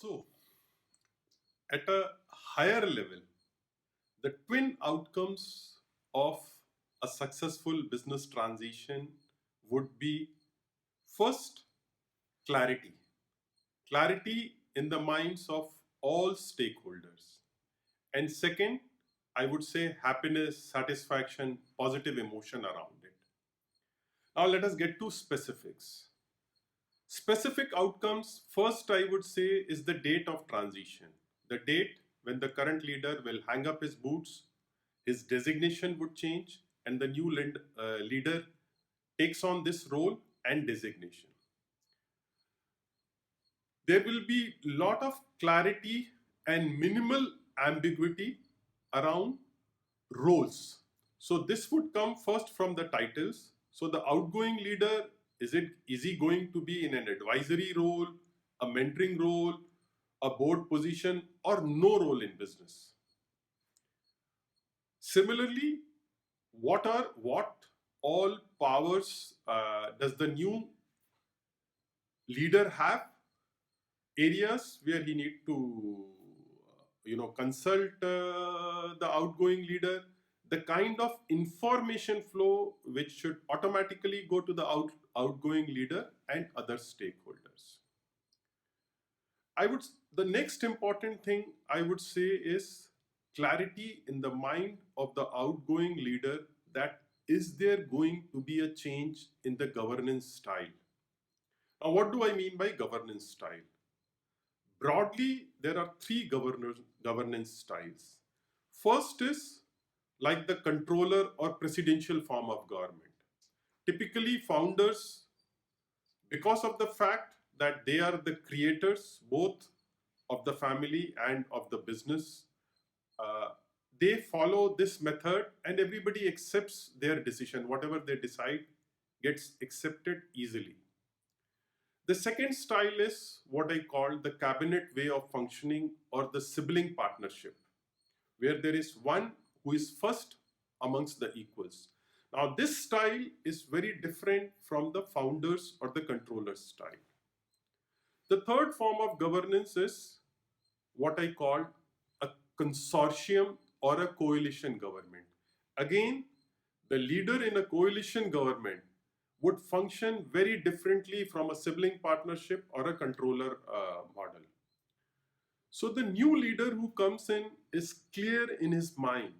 So, at a higher level, the twin outcomes of a successful business transition would be first, clarity. Clarity in the minds of all stakeholders. And second, I would say happiness, satisfaction, positive emotion around it. Now, let us get to specifics. Specific outcomes, first, I would say, is the date of transition. The date when the current leader will hang up his boots, his designation would change, and the new leader takes on this role and designation. There will be a lot of clarity and minimal ambiguity around roles. So this would come first from the titles. So the outgoing leader, is he going to be in an advisory role, a mentoring role, a board position, or no role in business? Similarly, what all powers does the new leader have? Areas where he need to consult the outgoing leader, the kind of information flow which should automatically go to the outgoing leader and other stakeholders. The next important thing I would say is clarity in the mind of the outgoing leader, that is there going to be a change in the governance style. Now, what do I mean by governance style? Broadly, there are three governance styles. First is like the controller or presidential form of government. Typically, founders, because of the fact that they are the creators both of the family and of the business, uh, they follow this method and everybody accepts their decision. Whatever they decide gets accepted easily. The second style is what I call the cabinet way of functioning or the sibling partnership, where there is one who is first amongst the equals. Now, this style is very different from the founders or the controllers style. The third form of governance is what I call a consortium or a coalition government. Again, the leader in a coalition government would function very differently from a sibling partnership or a controller model. So the new leader who comes in is clear in his mind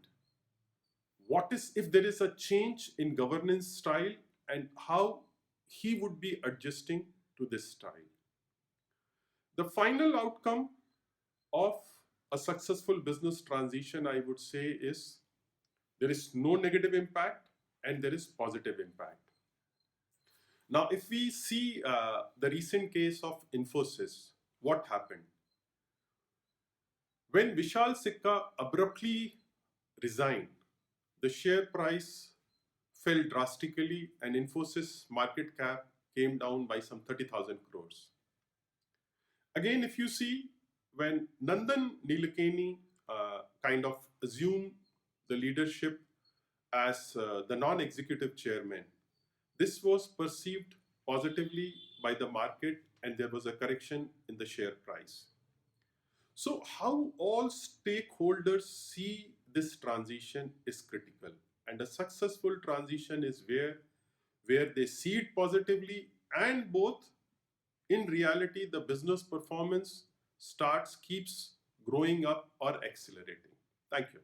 what is if there is a change in governance style and how he would be adjusting to this style. The final outcome of a successful business transition, I would say, is there is no negative impact and there is positive impact. Now, if we see the recent case of Infosys, what happened? When Vishal Sikka abruptly resigned, the share price fell drastically and Infosys market cap came down by some 30,000 crores. Again, if you see, when Nandan Nilekani kind of assumed the leadership as the non-executive chairman, this was perceived positively by the market and there was a correction in the share price. So how all stakeholders see this transition is critical. And a successful transition is where they see it positively and both in reality the business performance keeps growing up or accelerating. Thank you.